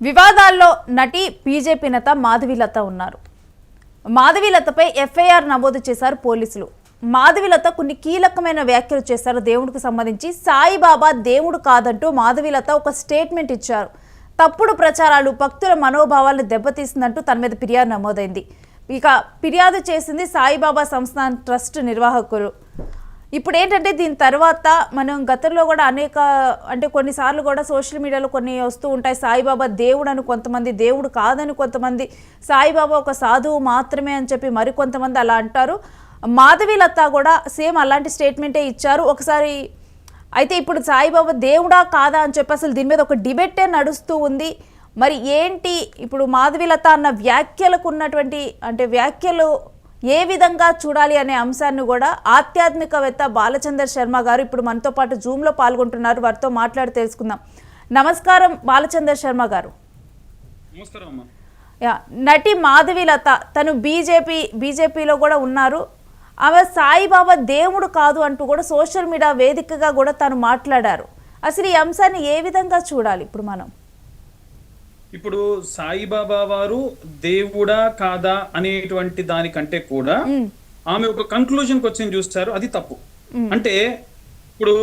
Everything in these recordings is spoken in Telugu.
వివాదాల్లో నటి బీజేపీ నేత మాధవీలత ఉన్నారు. మాధవీలతపై ఎఫ్ఐఆర్ నమోదు చేశారు పోలీసులు. మాధవీలత కొన్ని కీలకమైన వ్యాఖ్యలు చేశారు. దేవుడికి సంబంధించి సాయిబాబా దేవుడు కాదంటూ మాధవీలత ఒక స్టేట్మెంట్ ఇచ్చారు. తప్పుడు ప్రచారాలు భక్తుల మనోభావాలను దెబ్బతీసిందంటూ తన మీద ఫిర్యాదు నమోదైంది. ఇక ఫిర్యాదు చేసింది సాయిబాబా సంస్థాన్ ట్రస్ట్ నిర్వాహకులు. ఇప్పుడు ఏంటంటే దీని తర్వాత మనం గతంలో కూడా కొన్నిసార్లు కూడా సోషల్ మీడియాలో కొన్ని వస్తూ ఉంటాయి. సాయిబాబా దేవుడు అని కొంతమంది, దేవుడు కాదని కొంతమంది, సాయిబాబా ఒక సాధువు మాత్రమే అని చెప్పి మరికొంతమంది అలా అంటారు. మాధవీలత కూడా సేమ్ అలాంటి స్టేట్మెంటే ఇచ్చారు ఒకసారి. అయితే ఇప్పుడు సాయిబాబా దేవుడా కాదా అని చెప్పి అసలు దీని మీద ఒక డిబేటే నడుస్తూ ఉంది. మరి ఏంటి ఇప్పుడు మాధవీలత అన్న వ్యాఖ్యలకు ఉన్నటువంటి వ్యాఖ్యలు ఏ విధంగా చూడాలి అనే అంశాన్ని కూడా ఆధ్యాత్మికవేత్త బాలచందర్ శర్మ గారు ఇప్పుడు మనతో పాటు జూమ్లో పాల్గొంటున్నారు. వారితో మాట్లాడి తెలుసుకుందాం. నమస్కారం బాలచందర్ శర్మ గారు. నటి మాధవీలత తను బీజేపీలో కూడా ఉన్నారు. ఆమె సాయిబాబా దేవుడు కాదు అంటూ కూడా సోషల్ మీడియా వేదికగా కూడా తను మాట్లాడారు. అసలు ఈ అంశాన్ని ఏ విధంగా చూడాలి ఇప్పుడు సాయిబాబా వారు దేవుడా కాదా అనేటువంటి దానికంటే కూడా ఆమె ఒక కన్క్లూజన్కి వచ్చింది చూస్తారు, అది తప్పు. అంటే ఇప్పుడు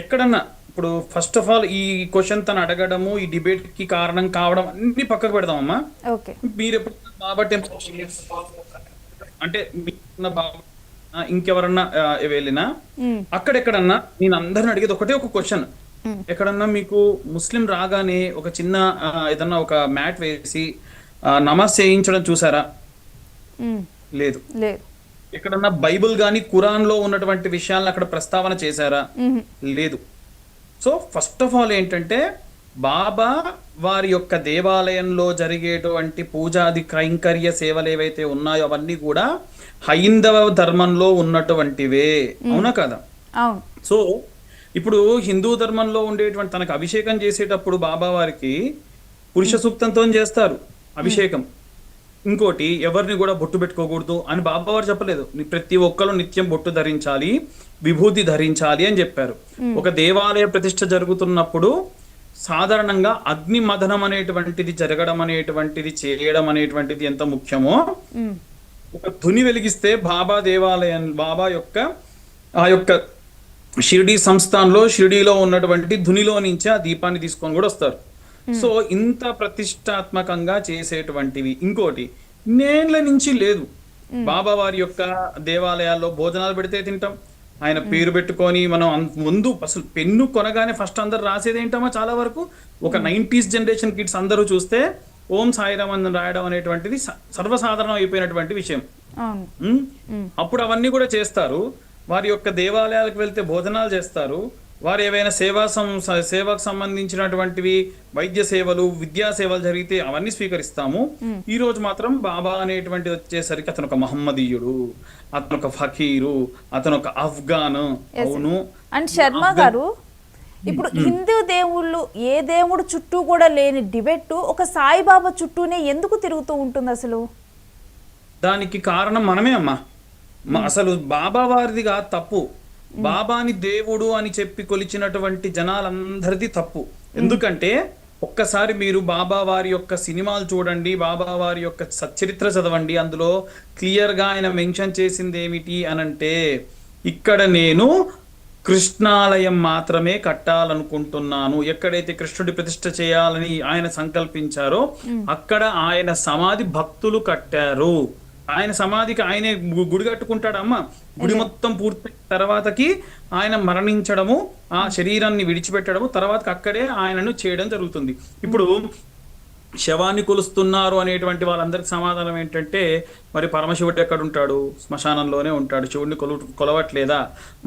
ఎక్కడన్నా ఇప్పుడు ఫస్ట్ ఆఫ్ ఆల్ ఈ క్వశ్చన్ తను అడగడము, ఈ డిబేట్ కి కారణం కావడం అన్ని పక్కకు పెడదామమ్మా. మీరు ఎప్పుడు బాబా టెంపుల్ అంటే ఇంకెవరన్నా వెళ్ళినా అక్కడెక్కడన్నా నేను అందరిని అడిగేది ఒకటే ఒక క్వశ్చన్, ఎక్కడన్నా మీకు ముస్లిం రాగానే ఒక చిన్న ఏదన్నా ఒక మ్యాట్ వేసి నమాజ్ చేయించడం చూసారా? లేదు. ఎక్కడన్నా బైబుల్ గాని ఖురాన్ లో ఉన్నటువంటి విషయాలను అక్కడ ప్రస్తావన చేశారా? లేదు. సో ఫస్ట్ ఆఫ్ ఆల్ ఏంటంటే బాబా వారి యొక్క దేవాలయంలో జరిగేటువంటి పూజాది కైంకర్య సేవలు ఏవైతే ఉన్నాయో అవన్నీ కూడా హైందవ ధర్మంలో ఉన్నటువంటివే, అవునా కదా? సో ఇప్పుడు హిందూ ధర్మంలో ఉండేటువంటి తనకు అభిషేకం చేసేటప్పుడు బాబా వారికి పురుష సూక్తంతో చేస్తారు అభిషేకం. ఇంకోటి ఎవరిని కూడా బొట్టు పెట్టుకోకూడదు అని బాబా వారు చెప్పలేదు. ప్రతి ఒక్కరు నిత్యం బొట్టు ధరించాలి, విభూతి ధరించాలి అని చెప్పారు. ఒక దేవాలయ ప్రతిష్ఠ జరుగుతున్నప్పుడు సాధారణంగా అగ్ని మదనం అనేటువంటిది జరగడం అనేటువంటిది చేయడం అనేటువంటిది ఎంత ముఖ్యమో, ఒక ధుని వెలిగిస్తే బాబా దేవాలయం బాబా యొక్క ఆ యొక్క షిరిడీ సంస్థాన్లో షిరిడీలో ఉన్నటువంటి ధునిలో నుంచి ఆ దీపాన్ని తీసుకొని కూడా వస్తారు. సో ఇంత ప్రతిష్టాత్మకంగా చేసేటువంటివి. ఇంకోటి నేళ్ల నుంచి లేదు, బాబా వారి యొక్క దేవాలయాల్లో భోజనాలు పెడితే తింటాం, ఆయన పేరు పెట్టుకొని మనం ముందు అసలు పెన్ను కొనగానే ఫస్ట్ అందరు రాసేది ఏంటమ్మా, చాలా వరకు ఒక 90s జనరేషన్ కిడ్స్ అందరూ చూస్తే ఓం సాయిరామ్ అని రాయడం అనేటువంటిది సర్వసాధారణం అయిపోయినటువంటి విషయం. అప్పుడు అవన్నీ కూడా చేస్తారు. వారి యొక్క దేవాలయాలకు వెళ్తే భోజనాలు చేస్తారు. వారు ఏవైనా సేవకు సంబంధించినటువంటివి వైద్య సేవలు, విద్యా సేవలు జరిగితే అవన్నీ స్వీకరిస్తాము. ఈ రోజు మాత్రం బాబా అనేటువంటిది వచ్చేసరికి అతను ఒక మహమ్మదీయుడు, అతను ఒక ఫకీరు, అతను ఒక అఫ్ఘాన్. అవును. అండ్ శర్మ గారు, ఇప్పుడు హిందూ దేవుళ్ళు ఏ దేవుడు చుట్టూ కూడా లేని డిబేట్ ఒక సాయిబాబా చుట్టూనే ఎందుకు తిరుగుతూ ఉంటుంది అసలు? దానికి కారణం మనమే అమ్మా. అసలు బాబా వారిదిగా తప్పు. బాబాని దేవుడు అని చెప్పి కొలిచినటువంటి జనాలందరిది తప్పు. ఎందుకంటే ఒక్కసారి మీరు బాబా వారి యొక్క సినిమాలు చూడండి, బాబా వారి యొక్క సచ్చరిత్ర చదవండి. అందులో క్లియర్ గా ఆయన మెన్షన్ చేసింది ఏమిటి అనంటే, ఇక్కడ నేను కృష్ణాలయం మాత్రమే కట్టాలనుకుంటున్నాను. ఎక్కడైతే కృష్ణుడి ప్రతిష్ఠ చేయాలని ఆయన సంకల్పించారో అక్కడ ఆయన సమాధి భక్తులు కట్టారు. ఆయన సమాధికి ఆయనే గుడి కట్టుకుంటాడమ్మా. గుడి మొత్తం పూర్తయిన తర్వాతకి ఆయన మరణించడము, ఆ శరీరాన్ని విడిచిపెట్టడము, తర్వాత అక్కడే ఆయనను చేయడం జరుగుతుంది. ఇప్పుడు శవాన్ని కొలుస్తున్నారు అనేటువంటి వాళ్ళందరికి సమాధానం ఏంటంటే, మరి పరమశివుడు ఎక్కడ ఉంటాడు? శ్మశానంలోనే ఉంటాడు. శివుడిని కొలవట్లేదా?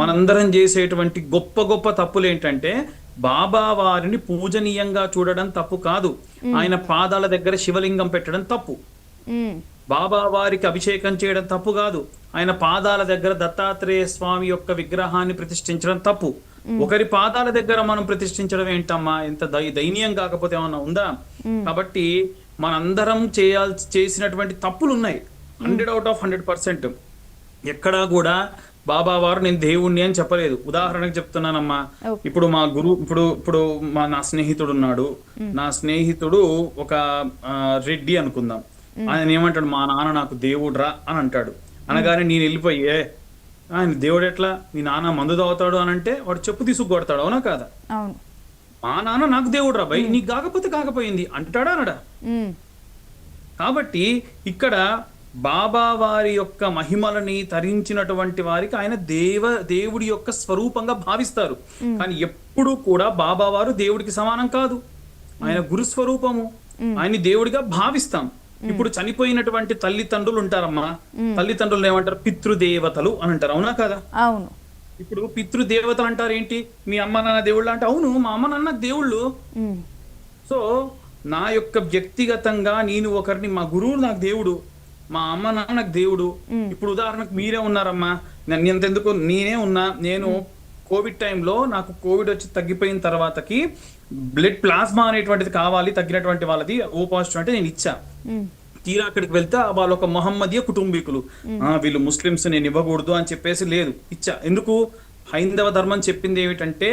మనందరం చేసేటువంటి గొప్ప గొప్ప తప్పులు ఏంటంటే, బాబా వారిని పూజనీయంగా చూడడం తప్పు కాదు, ఆయన పాదాల దగ్గర శివలింగం పెట్టడం తప్పు. బాబా వారికి అభిషేకం చేయడం తప్పు కాదు, ఆయన పాదాల దగ్గర దత్తాత్రేయ స్వామి యొక్క విగ్రహాన్ని ప్రతిష్ఠించడం తప్పు. ఒకరి పాదాల దగ్గర మనం ప్రతిష్ఠించడం ఏంటమ్మా, ఎంత దైన్యం కాకపోతే ఏమన్నా ఉందా? కాబట్టి మనందరం చేసినటువంటి తప్పులు ఉన్నాయి. 100 out of 100%. ఎక్కడా కూడా బాబా వారు నేను దేవుణ్ణి అని చెప్పలేదు. ఉదాహరణకు చెప్తున్నానమ్మా, Okay. ఇప్పుడు మా గురు ఇప్పుడు నా స్నేహితుడు ఉన్నాడు. నా స్నేహితుడు ఒక రెడ్డి అనుకుందాం. ఆయన ఏమంటాడు, మా నాన్న నాకు దేవుడురా అని అంటాడు. అనగానే నేను వెళ్ళిపోయి ఆయన దేవుడు ఎట్లా, మీ నాన్న మందు తాగుతాడు అని అంటే వాడు చెప్పు తీసుకు కొడతాడు, అవునా కాదా? అవును. మా నాన్న నాకు దేవుడు రా భయ్, నీకు కాకపోతే కాకపోయింది అంటాడా అనడా? ఉమ్, కాబట్టి ఇక్కడ బాబా వారి యొక్క మహిమలని తరించినటువంటి వారికి ఆయన దేవుడి యొక్క స్వరూపంగా భావిస్తారు. కానీ ఎప్పుడు కూడా బాబా వారు దేవుడికి సమానం కాదు. ఆయన గురు స్వరూపము, ఆయన దేవుడిగా భావిస్తాం. ఇప్పుడు చనిపోయినటువంటి తల్లిదండ్రులు ఉంటారమ్మా, తల్లిదండ్రులు ఏమంటారు, పితృదేవతలు అని అంటారు, అవునా కదా? అవును. ఇప్పుడు పితృదేవతలు అంటారు ఏంటి, మీ అమ్మ నాన్న దేవుళ్ళు అంటే, అవును మా అమ్మ నాన్న దేవుళ్ళు. ఉమ్, సో నా యొక్క వ్యక్తిగతంగా నేను ఒకరిని, మా గురువు నాకు దేవుడు, మా అమ్మ నాన్న నాకు దేవుడు. ఇప్పుడు ఉదాహరణకు మీరే ఉన్నారమ్మా, నన్ను ఎంతెందుకు నేనే ఉన్నా. నేను కోవిడ్ టైంలో నాకు కోవిడ్ వచ్చి తగ్గిపోయిన తర్వాతకి బ్లడ్ ప్లాస్మా అనేటువంటిది కావాలి తగ్గినటువంటి వాళ్ళది, ఓ పాజిటివ్ అంటే నేను ఇచ్చా. తీరా అక్కడికి వెళ్తే వాళ్ళు ఒక మొహమ్మదీయ కుటుంబీకులు, వీళ్ళు ముస్లిమ్స్ నేను ఇవ్వకూడదు అని చెప్పేసి లేదు, ఇచ్చా. ఎందుకు? హైందవ ధర్మం చెప్పింది ఏమిటంటే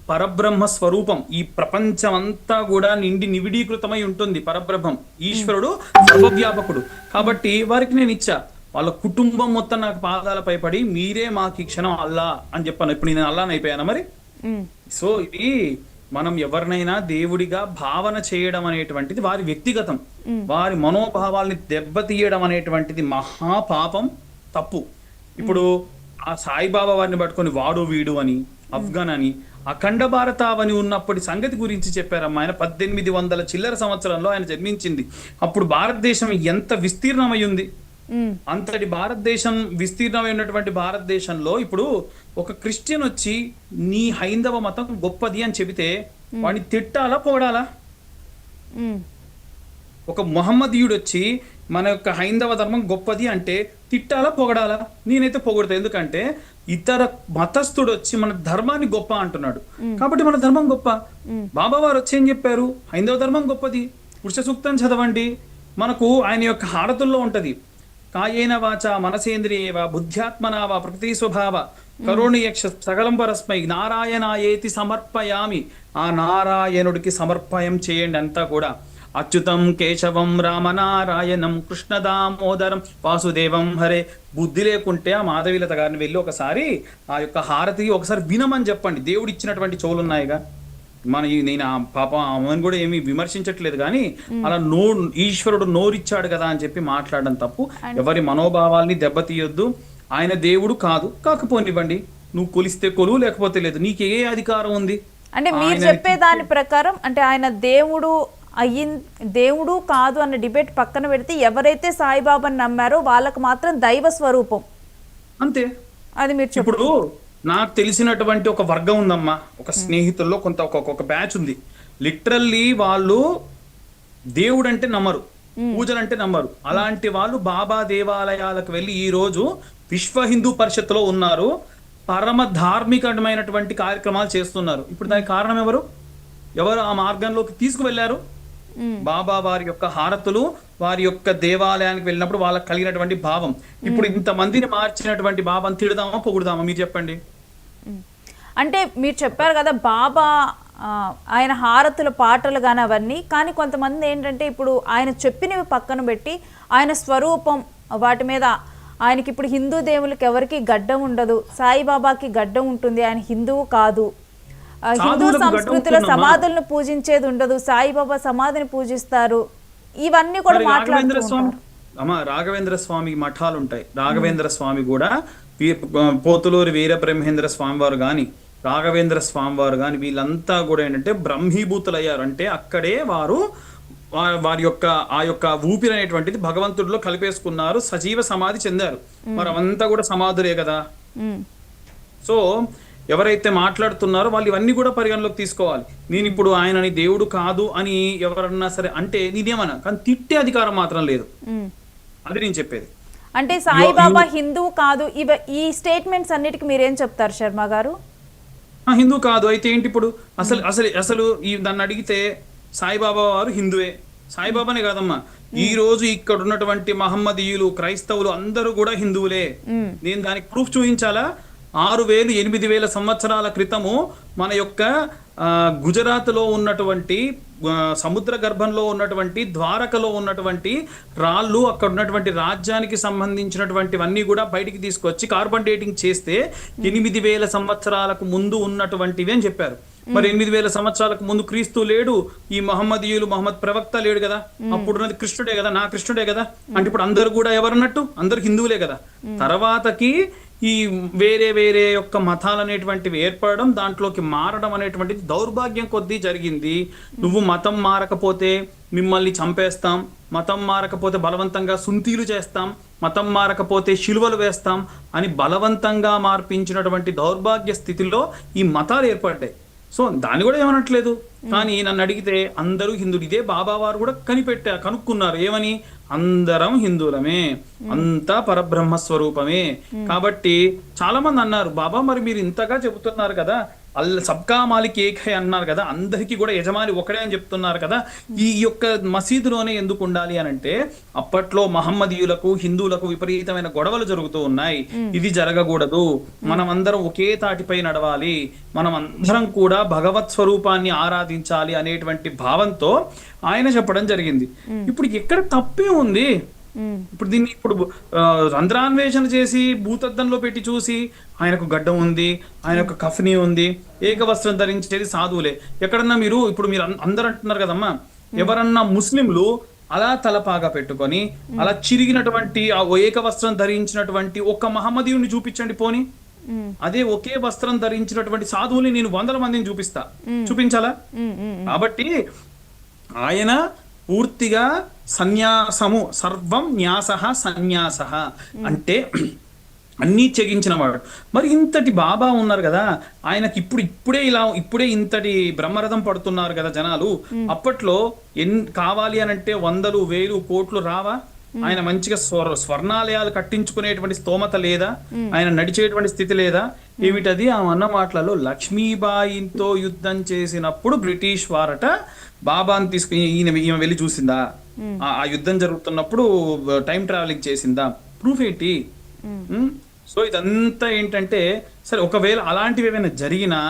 పరబ్రహ్మ స్వరూపం, ఈ ప్రపంచం అంతా కూడా నివిడీకృతమై ఉంటుంది. పరబ్రహ్మం ఈశ్వరుడు సర్వవ్యాపకుడు. కాబట్టి వారికి నేను ఇచ్చా. వాళ్ళ కుటుంబం మొత్తం నాకు పాదాలపై పడి మీరే మాకు ఈ క్షణం అల్లా అని చెప్పాను. ఇప్పుడు నేను అల్లాని అయిపోయాను మరి. సో ఇది మనం ఎవరినైనా దేవుడిగా భావన చేయడం అనేటువంటిది వారి వ్యక్తిగతం. వారి మనోభావాల్ని దెబ్బతీయడం అనేటువంటిది మహాపాపం, తప్పు. ఇప్పుడు ఆ సాయిబాబా వారిని పట్టుకొని వాడు వీడు అని, అఫ్ఘన్ అని, అఖండ భారతావని ఉన్నప్పటి సంగతి గురించి చెప్పారమ్మా. ఆయన 1800 చిల్లర సంవత్సరంలో ఆయన జన్మించింది. అప్పుడు భారతదేశం ఎంత విస్తీర్ణమై ఉంది. అంతటి భారతదేశం విస్తీర్ణమైనటువంటి భారతదేశంలో ఇప్పుడు ఒక క్రిస్టియన్ వచ్చి నీ హైందవ మతం గొప్పది అని చెబితే వాడిని తిట్టాలా పొగడాలా? ఒక మొహమ్మదీయుడు వచ్చి మన యొక్క హైందవ ధర్మం గొప్పది అంటే తిట్టాలా పొగడాలా? నేనైతే పొగడతా. ఎందుకంటే ఇతర మతస్థుడు వచ్చి మన ధర్మాన్ని గొప్ప అంటున్నాడు కాబట్టి మన ధర్మం గొప్ప. బాబా వారు వచ్చి ఏం చెప్పారు, హైందవ ధర్మం గొప్పది. పురుష సూక్తం చదవండి, మనకు ఆయన యొక్క హారతుల్లో ఉంటది, కాయేన వాచ మనసేంద్రియేవ బుద్ధ్యాత్మనావా ప్రకృతి స్వభావ కరుణీయక్ష సకలం పరస్మై నారాయణాయేతి సమర్పయామి. ఆ నారాయణుడికి సమర్పయం చేయండి అంతా కూడా. అచ్యుతం కేశవం రామనారాయణం కృష్ణ దామోదరం వాసుదేవం హరే. బుద్ధి లేకుంటే ఆ మాధవీలత గారిని వెళ్ళి ఒకసారి ఆ యొక్క హారతి ఒకసారి వినమని చెప్పండి. దేవుడు ఇచ్చినటువంటి చెవులున్నాయిగా. నేను ఆ పాప ఆమెను కూడా ఏమి విమర్శించట్లేదు, కానీ అలా ఈశ్వరుడు నోరిచ్చాడు కదా అని చెప్పి మాట్లాడడం తప్పు. ఎవరి మనోభావాల్ని దెబ్బతీయొద్దు. ఆయన దేవుడు కాదు, కాకపోనివ్వండి. నువ్వు కొలిస్తే కొలువు, లేకపోతే లేదు. నీకు ఏ అధికారం ఉంది? అంటే మీరు చెప్పే దాని ప్రకారం అంటే ఆయన దేవుడు కాదు అన్న డిబేట్ పక్కన పెడితే ఎవరైతే సాయిబాబాని నమ్మారో వాళ్ళకు మాత్రం దైవ స్వరూపం అంతే. అది మీరు ఇప్పుడు నాకు తెలిసినటువంటి ఒక వర్గం ఉందమ్మా, ఒక స్నేహితుల్లో కొంత ఒక బ్యాచ్ ఉంది. లిటరల్లీ వాళ్ళు దేవుడు అంటే నమ్మరు, పూజలు అంటే నమ్మరు. అలాంటి వాళ్ళు బాబా దేవాలయాలకు వెళ్ళి ఈ రోజు విశ్వ హిందూ పరిషత్తులో ఉన్నారు, పరమ ధార్మికమైనటువంటి కార్యక్రమాలు చేస్తున్నారు. ఇప్పుడు దానికి కారణం ఎవరు ఆ మార్గంలోకి తీసుకువెళ్లారు? బాబా వారి యొక్క హారతులు, వారి యొక్క దేవాలయానికి వెళ్ళినప్పుడు వాళ్ళకి కలిగినటువంటి భావం. ఇప్పుడు ఇంతమందిని మార్చినటువంటి బాబాని తిడదామా పొగుడదామా మీరు చెప్పండి? అంటే మీరు చెప్పారు కదా బాబా ఆయన హారతుల పాటలు కానీ అవన్నీ, కానీ కొంతమంది ఏంటంటే ఇప్పుడు ఆయన చెప్పినవి పక్కన పెట్టి ఆయన స్వరూపం వాటి మీద ఆయనకి ఇప్పుడు హిందూ దేవులకి ఎవరికి గడ్డం ఉండదు, సాయిబాబాకి గడ్డం ఉంటుంది, ఆయన హిందువు కాదు, హిందూ సంస్కృతిలో సమాధులను పూజించేది ఉండదు, సాయిబాబా సమాధిని పూజిస్తారు, ఇవన్నీ కూడా మాట్లాడుతున్నారు. రాఘవేంద్ర స్వామి మఠాలు ఉంటాయి. రాఘవేంద్ర స్వామి కూడా పోతులూరి వీర బ్రహ్మేంద్ర స్వామి వారు గాని, రాఘవేంద్ర స్వామి వారు గాని వీళ్ళంతా కూడా ఏంటంటే బ్రహ్మీభూతులు అయ్యారు. అంటే అక్కడే వారు వారి యొక్క ఆ యొక్క ఊపిరి అనేటువంటిది భగవంతుడిలో కలిపేసుకున్నారు, సజీవ సమాధి చెందారు. మరి అవంతా కూడా సమాధులే కదా. సో ఎవరైతే మాట్లాడుతున్నారో వాళ్ళు ఇవన్నీ కూడా పరిగణలోకి తీసుకోవాలి. నేను ఇప్పుడు ఆయనని దేవుడు కాదు అని ఎవరన్నా సరే అంటే నేనేమన్నా, కానీ తిట్టే అధికారం మాత్రం లేదు. అది నేను చెప్పేది. అంటే సాయిబాబా హిందూ కాదు, ఈ స్టేట్మెంట్స్ అన్నిటికీ మీరేం చెప్తారు శర్మ గారు? హిందూ కాదు అయితే ఏంటి ఇప్పుడు? అసలు ఈ దాన్ని అడిగితే సాయిబాబా వారు హిందువే. సాయిబాబానే కాదమ్మా, ఈ రోజు ఇక్కడ ఉన్నటువంటి మహమ్మదీయులు, క్రైస్తవులు అందరూ కూడా హిందువులే. నేను దానికి ప్రూఫ్ చూపించాలా? 6,000 8,000 సంవత్సరాల క్రితము మన యొక్క గుజరాత్ లో ఉన్నటువంటి సముద్ర గర్భంలో ఉన్నటువంటి ద్వారకలో ఉన్నటువంటి రాళ్ళు, అక్కడ ఉన్నటువంటి రాజ్యానికి సంబంధించినటువంటివన్నీ కూడా బయటికి తీసుకొచ్చి కార్బన్ డేటింగ్ చేస్తే 8,000 సంవత్సరాలకు ముందు ఉన్నటువంటివి అని చెప్పారు. మరి 8,000 సంవత్సరాలకు ముందు క్రీస్తు లేడు, ఈ మహమ్మదీయులు, మహమ్మద్ ప్రవక్త లేడు కదా, అప్పుడున్నది కృష్ణుడే కదా, నా కృష్ణుడే కదా. అంటే ఇప్పుడు అందరు కూడా ఎవరన్నట్టు? అందరు హిందువులే కదా. తర్వాతకి ఈ వేరే వేరే యొక్క మతాలు అనేటువంటివి ఏర్పడడం, దాంట్లోకి మారడం అనేటువంటిది దౌర్భాగ్యం కొద్దీ జరిగింది. నువ్వు మతం మారకపోతే మిమ్మల్ని చంపేస్తాం, మతం మారకపోతే బలవంతంగా సుంతీలు చేస్తాం, మతం మారకపోతే శిలువలు వేస్తాం అని బలవంతంగా మార్పించినటువంటి దౌర్భాగ్య స్థితిలో ఈ మతాలు ఏర్పడ్డాయి. సో దాన్ని కూడా ఏమనట్లేదు. కానీ నన్ను అడిగితే అందరూ హిందువులు. ఇదే బాబా వారు కూడా కనుక్కున్నారు. ఏమని? అందరం హిందువులమే, అంతా పరబ్రహ్మ స్వరూపమే. కాబట్టి చాలా మంది అన్నారు, బాబా మరి మీరు ఇంతగా చెబుతున్నారు కదా, సబ్కా మాలిక్ ఏక్ హై అన్నారు కదా, అందరికీ కూడా యజమాని ఒకడే అని చెప్తున్నారు కదా, ఈ యొక్క మసీదులోనే ఎందుకు ఉండాలి అని అంటే, అప్పట్లో మహమ్మదీయులకు హిందువులకు విపరీతమైన గొడవలు జరుగుతూ ఉన్నాయి. ఇది జరగకూడదు, మనం అందరం ఒకే తాటిపై నడవాలి, మనం అందరం కూడా భగవత్ స్వరూపాన్ని ఆరాధించాలి అనేటువంటి భావంతో ఆయన చెప్పడం జరిగింది. ఇప్పుడు ఎక్కడ తప్పే ఉంది? ఇప్పుడు దీన్ని రంధ్రాన్వేషణ చేసి భూతద్దంలో పెట్టి చూసి, ఆయనకు గడ్డం ఉంది, ఆయన యొక్క కఫ్నీ ఉంది, ఏక వస్త్రం ధరించేది సాధువులే. ఎక్కడన్నా మీరు అందరు అంటున్నారు కదమ్మా, ఎవరన్నా ముస్లింలు అలా తలపాగా పెట్టుకొని అలా చిరిగినటువంటి ఆ ఏక వస్త్రం ధరించినటువంటి ఒక మహమ్మదీయుని చూపించండి పోని. అదే ఒకే వస్త్రం ధరించినటువంటి సాధువుని నేను 100 మందిని చూపించాలా? కాబట్టి ఆయన పూర్తిగా సన్యాసము, సర్వం న్యాస సన్యాస అంటే అన్నీ తెగించిన వాడు. మరి ఇంతటి బాబా ఉన్నారు కదా, ఆయనకి ఇప్పుడే ఇంతటి బ్రహ్మరథం పడుతున్నారు కదా జనాలు. అప్పట్లో కావాలి అని అంటే 100,000 1,000 కోట్లు రావా? ఆయన మంచిగా స్వర్ణాలయాలు కట్టించుకునేటువంటి స్తోమత లేదా? ఆయన నడిచేటువంటి స్థితి లేదా? ఏమిటది? ఆ అన్న మాటలలో లక్ష్మీబాయితో యుద్ధం చేసినప్పుడు బ్రిటిష్ వారట బాబాని తీసుకుని ఈమె వెళ్ళి చూసిందా? ఆ యుద్ధం జరుగుతున్నప్పుడు టైం ట్రావెలింగ్ చేసిందా? ప్రూఫ్ ఏంటి? సో ఇదంతా ఏంటంటే, సరే ఒకవేళ అలాంటివి ఏమైనా జరిగినా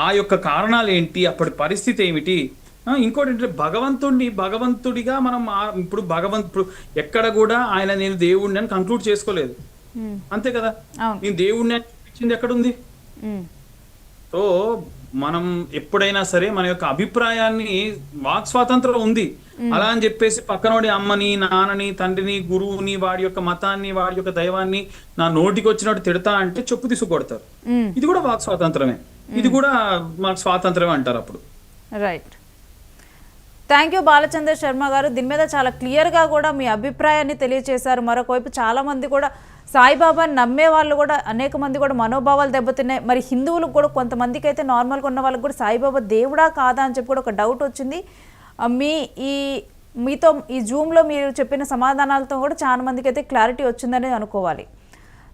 ఆ యొక్క కారణాలు ఏంటి, అప్పటి పరిస్థితి ఏమిటి? ఇంకోటి ఏంటంటే, భగవంతుడిగా మనం ఇప్పుడు ఎక్కడ కూడా ఆయన నేను దేవుడిని అని కంక్లూడ్ చేసుకోలేదు. అంతే కదా, నేను దేవుడిని అని చూపించింది ఎక్కడుంది? సో మనం ఎప్పుడైనా సరే మన యొక్క అభిప్రాయాన్ని, వాక్ స్వాతంత్రం ఉంది అలా అని చెప్పేసి పక్కనోడి అమ్మని, నాన్నని, తండ్రిని, గురువుని, వాడి యొక్క మతాన్ని, వాడి యొక్క దైవాన్ని నా నోటికి వచ్చినట్టు తిడతా అంటే చెప్పు తీసుకొడతారు. ఇది కూడా వాక్ స్వాతంత్రమే, ఇది కూడా మాకు స్వాతంత్రమే అంటారు అప్పుడు. Right. Thank you Balachandra Sharma గారు. దీని మీద చాలా క్లియర్గా కూడా మీ అభిప్రాయాన్ని తెలియజేశారు. మరొకవైపు చాలామంది కూడా సాయిబాబాని నమ్మే వాళ్ళు కూడా అనేక మంది కూడా మనోభావాలు దెబ్బతిన్నాయి. మరి హిందువులకు కూడా కొంతమందికి అయితే నార్మల్గా ఉన్న వాళ్ళకి కూడా సాయిబాబా దేవుడా కాదా అని చెప్పి కూడా ఒక డౌట్ వచ్చింది. మీతో ఈ జూమ్లో మీరు చెప్పిన సమాధానాలతో కూడా చాలా మందికి అయితే క్లారిటీ వచ్చిందని అనుకోవాలి.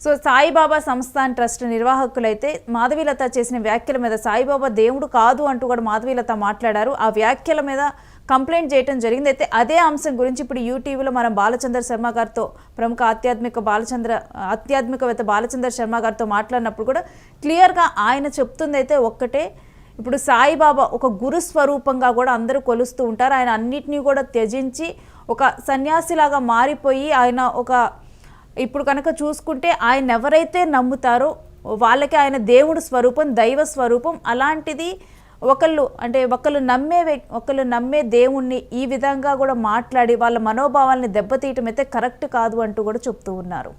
సో సాయిబాబా సంస్థాన్ ట్రస్ట్ నిర్వాహకులైతే మాధవీలత చేసిన వ్యాఖ్యల మీద సాయిబాబా దేవుడు కాదు అంటూ కూడా మాధవీలత మాట్లాడారు. ఆ వ్యాఖ్యల మీద కంప్లైంట్ చేయడం జరిగింది. అయితే అదే అంశం గురించి ఇప్పుడు యూటీవీలో మనం బాలచంద్ర శర్మ గారితో, ప్రముఖ ఆధ్యాత్మికవేత్త బాలచంద్ర శర్మ గారితో మాట్లాడినప్పుడు కూడా క్లియర్గా ఆయన చెప్తుంది అయితే ఒక్కటే, ఇప్పుడు సాయిబాబా ఒక గురు స్వరూపంగా కూడా అందరూ కొలుస్తూ ఉంటారు. ఆయన అన్నిటినీ కూడా త్యజించి ఒక సన్యాసిలాగా మారిపోయి ఆయన ఇప్పుడు కనుక చూసుకుంటే ఆయన ఎవరైతే నమ్ముతారో వాళ్ళకి ఆయన దేవుడు స్వరూపం, దైవ స్వరూపం. అలాంటిది ఒకళ్ళు నమ్మే దేవుణ్ణి ఈ విధంగా కూడా మాట్లాడి వాళ్ళ మనోభావాల్ని దెబ్బతీయటం అయితే కరెక్ట్ కాదు అంటూ కూడా చెప్తూ ఉన్నారు.